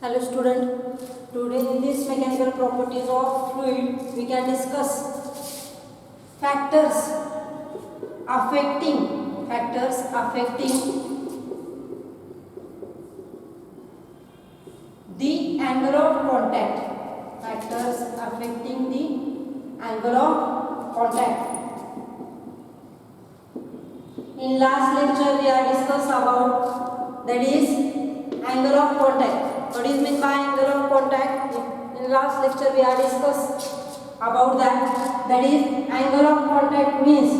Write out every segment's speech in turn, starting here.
Hello student, today in this mechanical properties of fluid we can discuss factors affecting the angle of contact. Factors affecting the angle of contact. In last lecture we are discussed about that is angle of contact. What is meant by angle of contact? In last lecture we are discussed about that. That is angle of contact means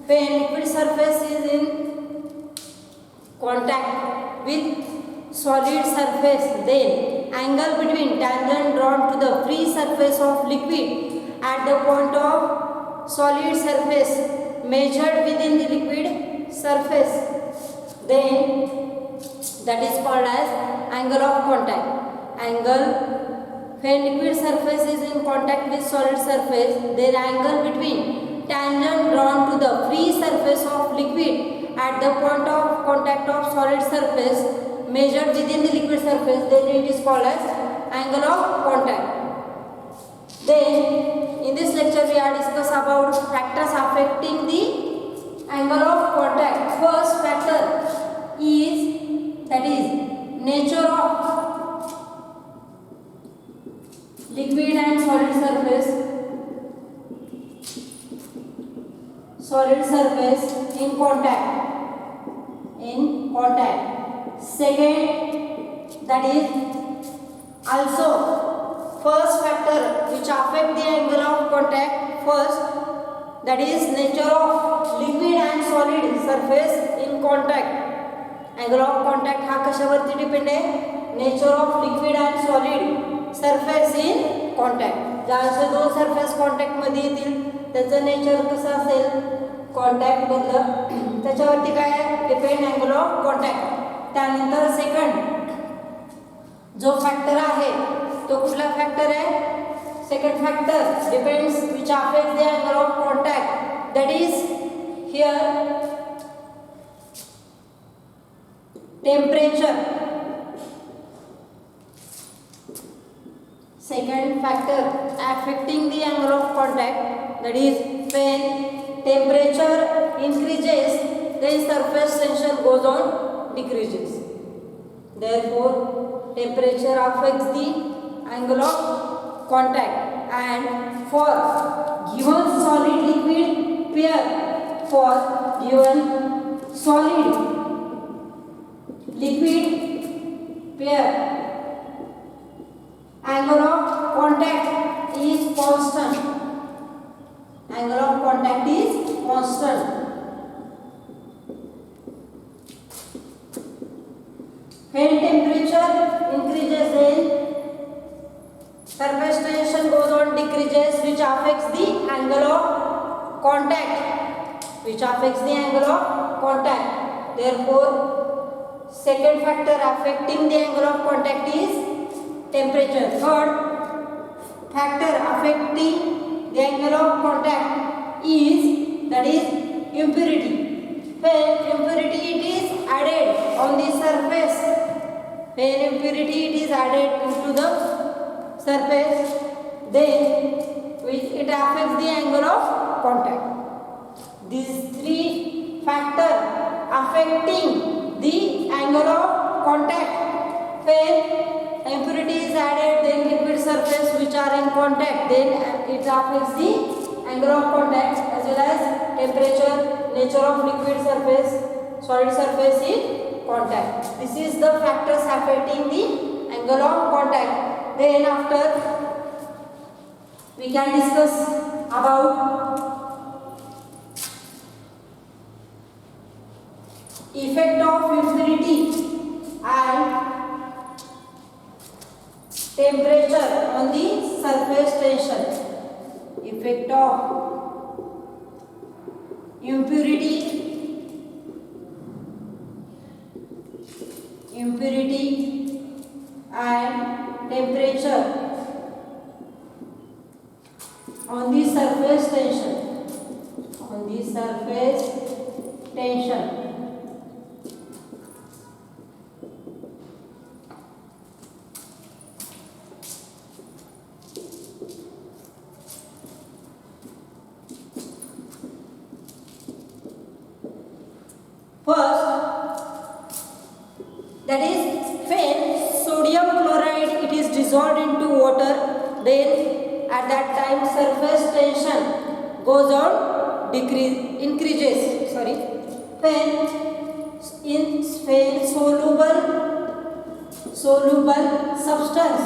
when liquid surface is in contact with solid surface, then angle between tangent drawn to the free surface of liquid at the point of solid surface measured within the liquid surface, then that is called as angle of contact. Angle when liquid surface is in contact with solid surface, then angle between tangent drawn to the free surface of liquid at the point of contact of solid surface measured within the liquid surface, then it is called as angle of contact. Then in this lecture we are discuss about factors affecting the angle of contact. First factor is that is nature of liquid and solid surface in contact. Second, that is also first factor which affect the angle of contact. First, that is nature of liquid and solid surface in contact. Angle of contact हा कशावरती depend आहे? Nature of liquid and solid surface in contact. ज्या दोन surface contact मध्ये येतील त्याचं nature कसं असेल contact मधलं, त्याच्यावरती काय डिपेंड अँगल ऑफ कॉन्टॅक्ट. त्यानंतर सेकंड जो फॅक्टर आहे तो कुठला फॅक्टर आहे? Second factor depends which affect the angle of contact, that is here temperature. Second factor affecting the angle of contact, that is when temperature increases then surface tension goes on decreases. Therefore temperature affects the angle of contact. And for given solid liquid pair, for given solid liquid pair, angle of contact is constant. Angle of contact is constant. When temperature increases then surface tension goes on decreases, which affects the angle of contact. Therefore second factor affecting the angle of contact is temperature. Third factor affecting the angle of contact is that is impurity. When impurity it is added on the surface, into the surface, then it affects the angle of contact. These three factors affecting the angle of contact. When impurity is added, then liquid surface which are in contact, then it affects the angle of contact, as well as temperature, nature of liquid surface, solid surface in contact. This is the factors affecting the angle of contact. Then after we can discuss about effect of impurity and temperature on the surface tension. Effect of impurity and temperature on the surface tension. First, that is when sodium chloride it is dissolved into water, then at that time surface tension goes on increases. When soluble substance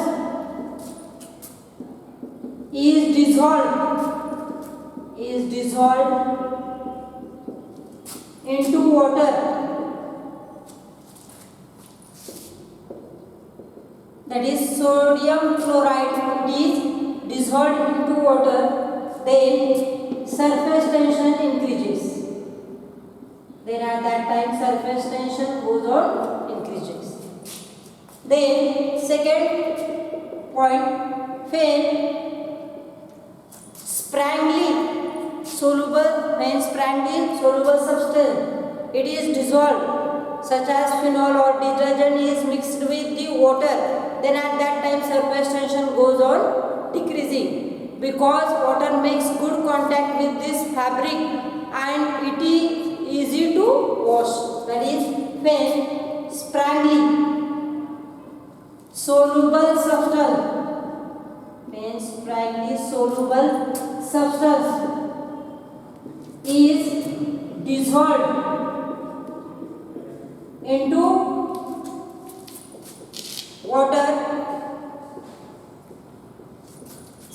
is dissolved into water, that is sodium chloride is dissolved into water, then surface tension increases. Then at that time surface tension goes on increases. Then second point, when sprangly soluble substance it is dissolved, such as phenol or detergent is mixed with the water, then at that time surface tension goes on decreasing, because water makes good contact with this fabric and it is easy to wash. That is when sprangly soluble substance is dissolved into water,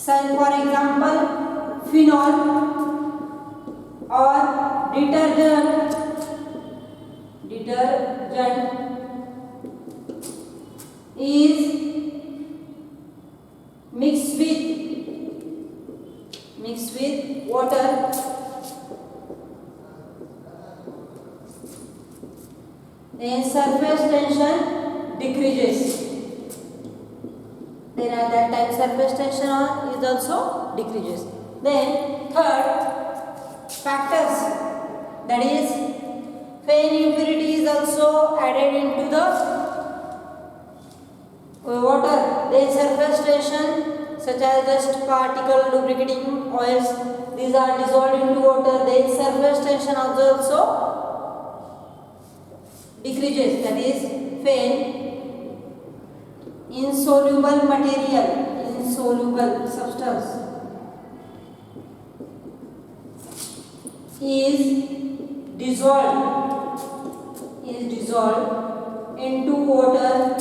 for example phenol or detergent is mixed with water, then surface tension decreases. Then at that time surface tension is also decreases. Then third factors, that is when impurity is also added into the water, then surface tension such as dust particle, lubricating oils, these are dissolved into water, then surface tension also decreases. That is when insoluble substance is dissolved into water,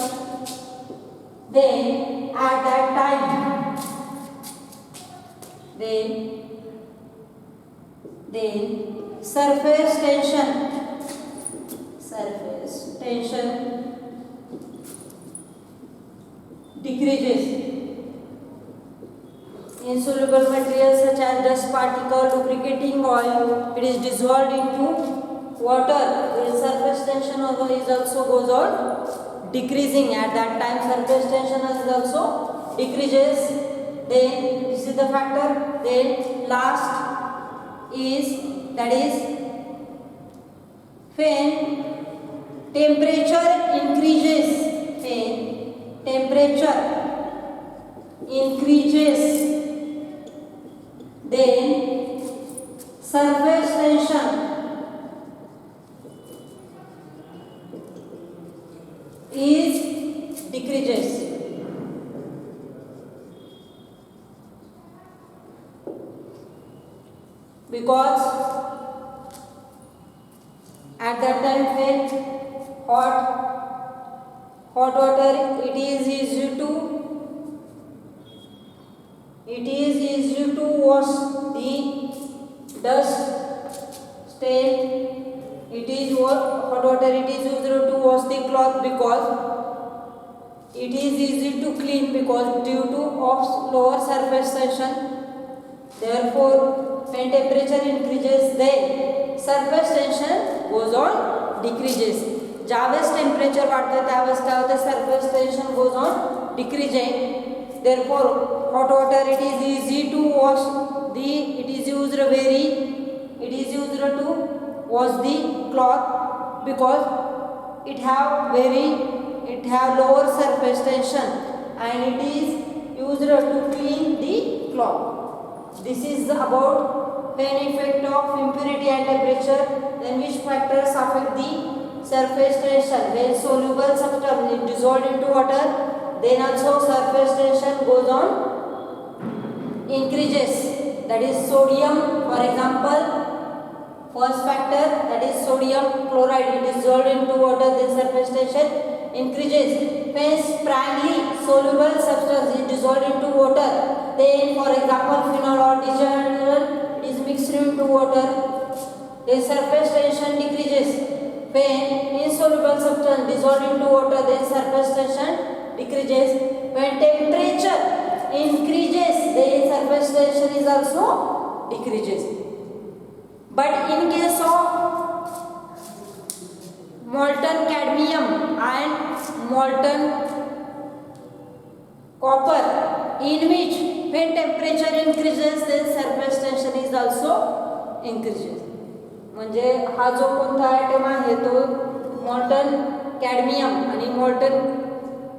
then at that time then surface tension decreases. Insoluble materials such as dust particle, lubricating oil, it is dissolved into water, the surface tension is also goes on decreasing. At that time surface tension is also decreases. Then this is the factor. Then last is, that is when temperature increases, then surface tension is decreases. Because at that time when hot water it is easy to wash the dust stain. Hot water it is used to wash the cloth, because it is easy to clean because due to of lower surface tension. Therefore when temperature increases, then surface tension goes on decreases. ज्यावेळेस temperature वाढतं त्यावेळेस काय होतं, surface tension goes on decreasing. Therefore hot water it is easy to wash it is used to wash the cloth, because it have lower surface tension and it is used to clean the cloth. This is about Fan effect of impurity and temperature. Then which factors affect the surface tension? When soluble substance is dissolved into water, then also surface tension goes on increases. That is sodium, for example, first factor, that is sodium chloride, it is dissolved into water, then surface tension increases. When sprangly soluble substance is dissolved into water, then for example phenol or diethyl is mixed into water, then surface tension decreases. When insoluble substance dissolved into water, then surface tension decreases. When temperature increases, then surface tension is also decreases. But in case of molten cadmium and molten copper, in which when temperature increases, then surface tension is also increases. म्हणजे हा जो कोणता item आहे तो मॉल्टन cadmium आणि मॉल्टन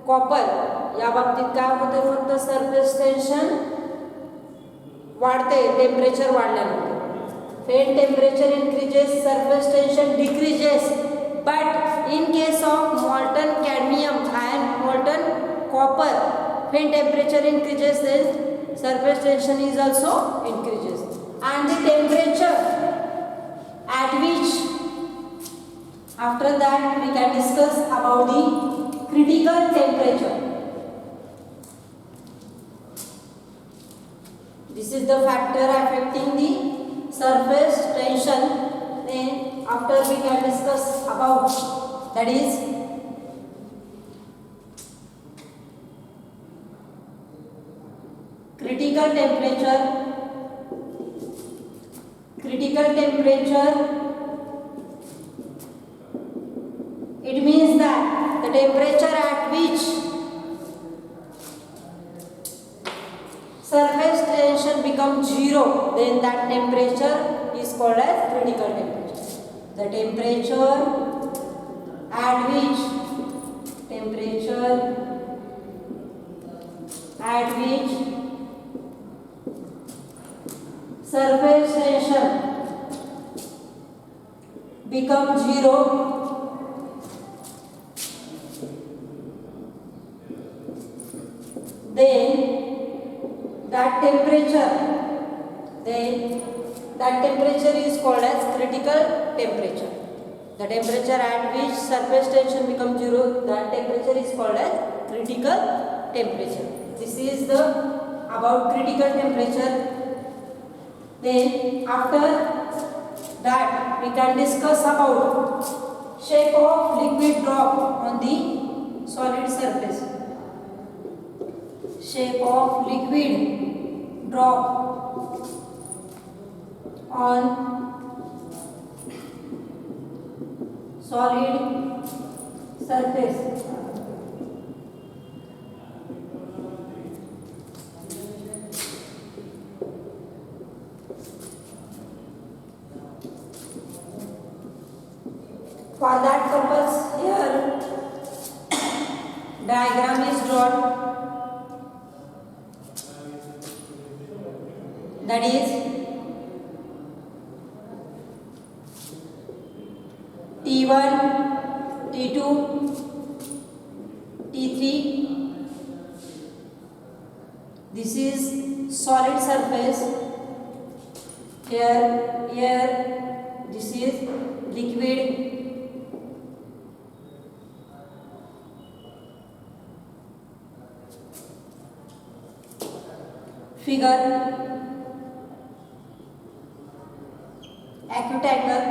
copper या बाबतीत काय होते, फक्त सरफेस टेन्शन वाढते टेम्परेचर वाढल्यानंतर. When temperature increases, surface tension decreases. But in case of molten cadmium and molten copper, when temperature increases, then surface tension is also increases. And the temperature at which, after that we can discuss about the critical temperature. This is the factor affecting the surface tension. Then after we can discuss about, that is critical temperature. Critical temperature, it means that the temperature at which surface tension becomes zero, then that temperature is called as critical temperature. The temperature at which surface tension becomes zero, then that temperature is called as critical temperature. The temperature at which surface tension becomes zero, that temperature is called as critical temperature. This is the about critical temperature. Then after that we can discuss about shape of liquid drop on the solid surface. Shape of liquid drop on solid surface. For that purpose, here diagram is drawn. That is T1, T2, T3. This is solid surface. Here, this is liquid. Figure acute angle.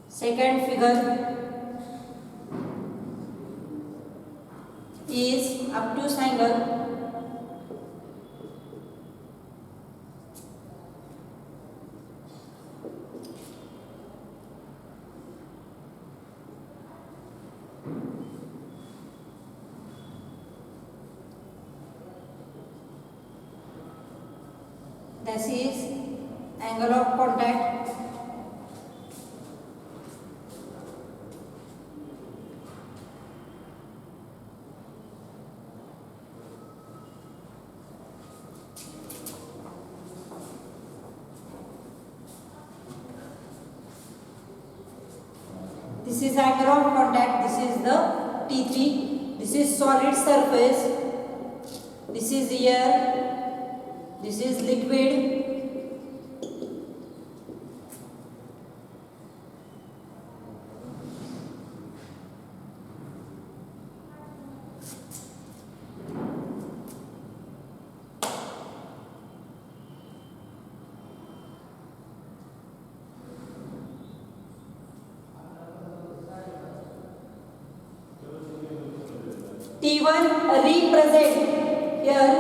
Second figure is obtuse angle. This is angle of contact. This is angle of contact. This is the T3. This is solid surface. This is air. This is liquid. T1 represent here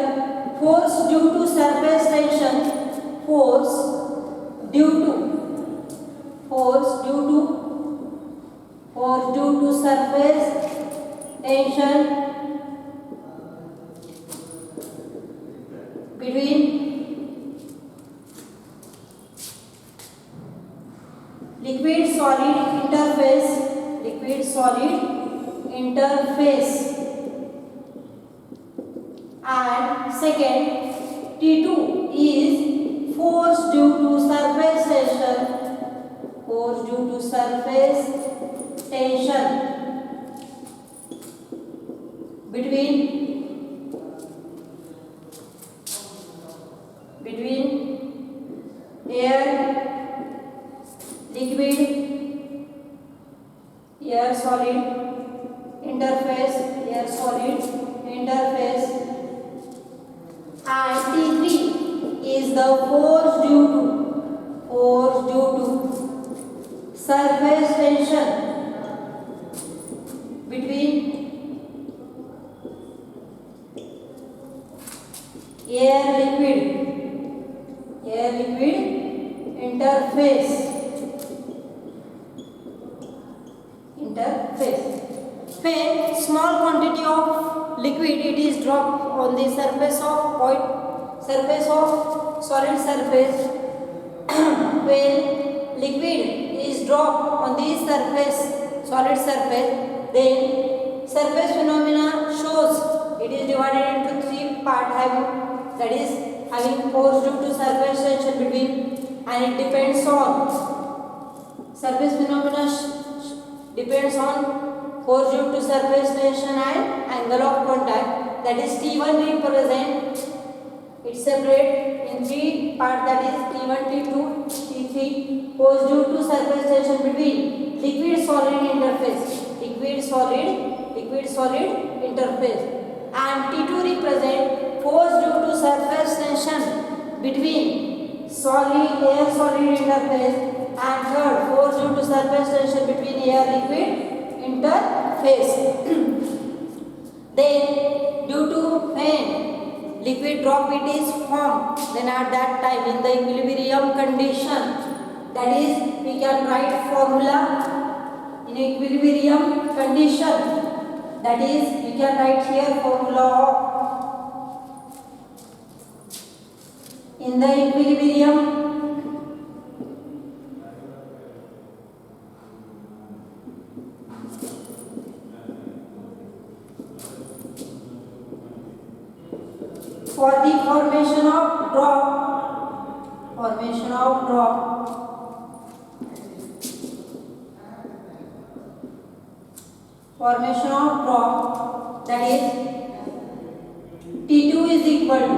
force due to surface tension, force due to surface tension between liquid solid interface. And second, T2 is force due to surface tension between air solid interface, and T3 is the force due to surface tension between air liquid interface. When small quantity of liquid it is dropped on the surface of solid surface. When liquid is dropped on the solid surface, then surface phenomena shows it is divided into three parts, having force due to surface tension between, and it depends on surface phenomena depends on force due to surface tension and angle of contact. That is T1 represent it separate in three parts, that is T1, T2, T3. Force due to surface tension between liquid solid interface, and T2 represent force due to surface tension between air solid interface, and third, force due to surface tension between air liquid interface. Then due to when liquid drop it is formed, then at that time in the equilibrium condition, that is we can write formula in equilibrium condition, that is we can write here formula of in the equilibrium for the formation of drop, that is T2 is equal to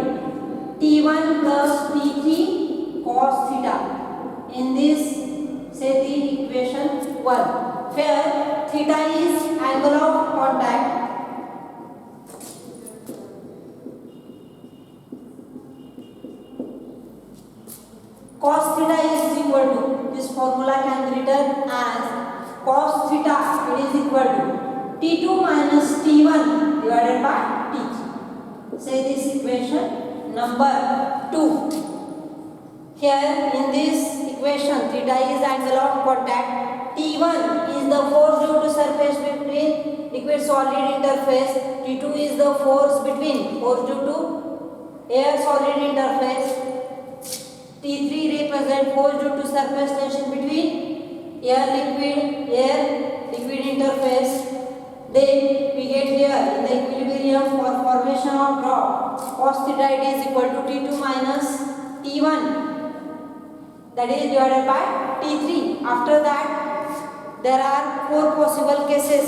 T1 plus T3 cos theta. In this, say the equation 1, where theta is angle of contact, cos theta is equal to, this formula can be written as cos theta, it is equal to T2 minus T1 divided by T3. Say this equation number 2. Here in this equation, theta is angle of contact, T1 is the force due to surface between liquid solid interface, T2 is the force due to air solid interface, T3 represent force due to surface tension between air liquid interface. Then we get here in the equilibrium for formation of drop, cos theta it is equal to T2 minus T1, that is divided by T3. After that, there are 4 possible cases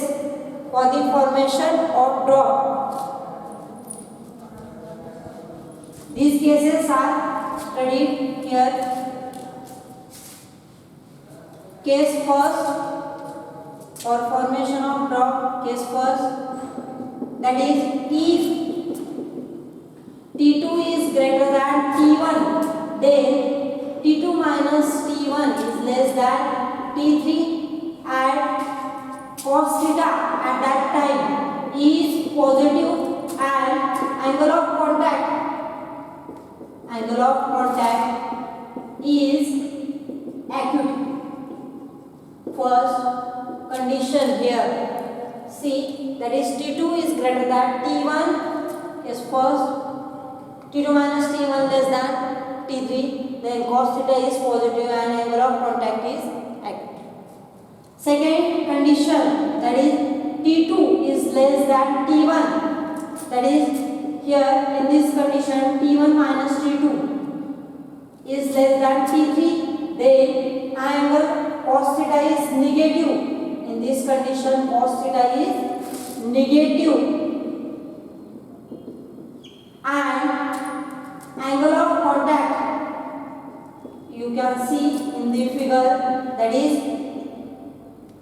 for the formation of drop. These cases are studied here. Case first, for formation of drop, case first, that is if T2 is greater than T1, then T2 minus T1 is less than T3 and cos theta at that time is positive and angle of contact is acute. First condition here, see, that is T2 is greater than T1, is first, T2 minus T1 less than T3, then cos theta is positive and angle of contact is acute. Second condition, that is T2 is less than T1, that is here in this condition T1 minus T2 is less than T3, then angle cos theta is negative. In this condition cos theta is negative and angle of contact you can see in the figure, that is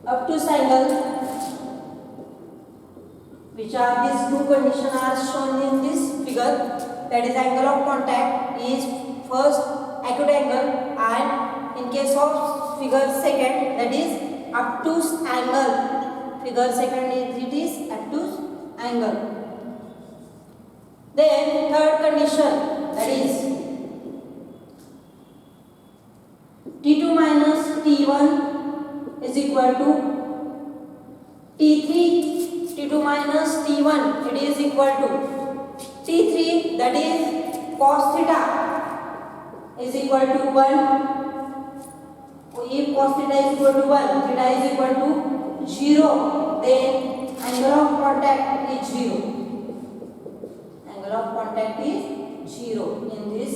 obtuse angle, which are these two conditions are shown in this figure, that is angle of contact is first acute angle and in case of figure second, that is obtuse angle. Figure second is obtuse angle. Then third condition, that is T2 minus T1 is equal to T3. T2 minus T1 it is equal to T3, that is cos theta is equal to 1. If cos theta is equal to 1, theta is equal to 0, then angle of contact is 0. Angle of contact is 0 in this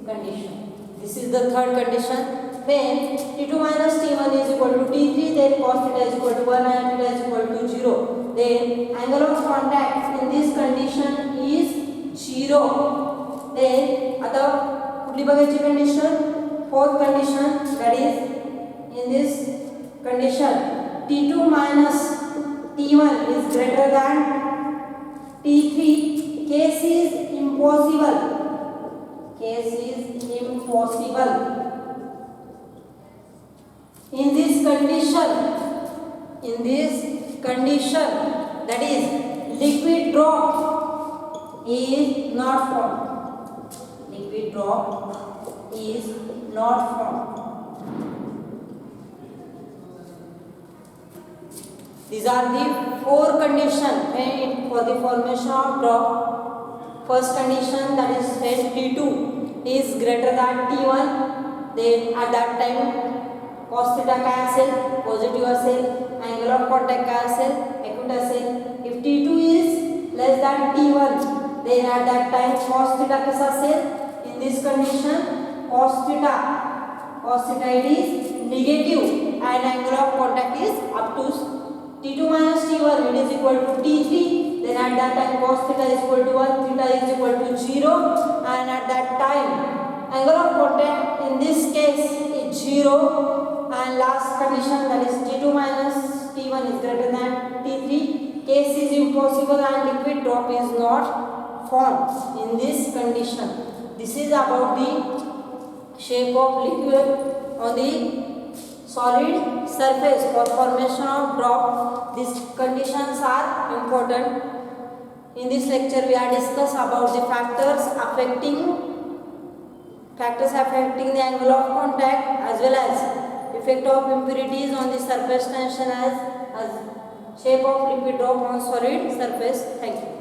condition. This is the third condition. When T2 minus T1 is equal to T3, then cos theta is equal to 1 and theta is equal to 0. Then angle of contact in this condition is 0. Then आता कुठली बघायची condition? Fourth condition, that is in this condition T2 minus T1 is greater than T3. Case is impossible. Case is impossible. In this condition, that is liquid drop is not formed. Liquid drop is not formed. These are the 4 conditions for the formation of drop. First condition, that is when T2 is greater than T1, then at that time cos theta काय असेल, positive असेल, angle of contact काय असेल, acute असेल. If T2 is less than T1, then at that time cos theta कसा असेल? In this condition cos theta it is negative and angle of contact is obtuse. T2 minus T1 it is equal to T3, then at that time cos theta is equal to 1, theta is equal to 0, and at that time angle of contact in this case is 0. And last condition, that is T2 minus T1 is greater than T3. Case is impossible and liquid drop is not formed in this condition. This is about the shape of liquid on the solid surface for formation of drop. These conditions are important. In this lecture we are discuss about the factors affecting the angle of contact as well as effect of impurities on the surface tension as shape of liquid drop on solid surface. Thank you.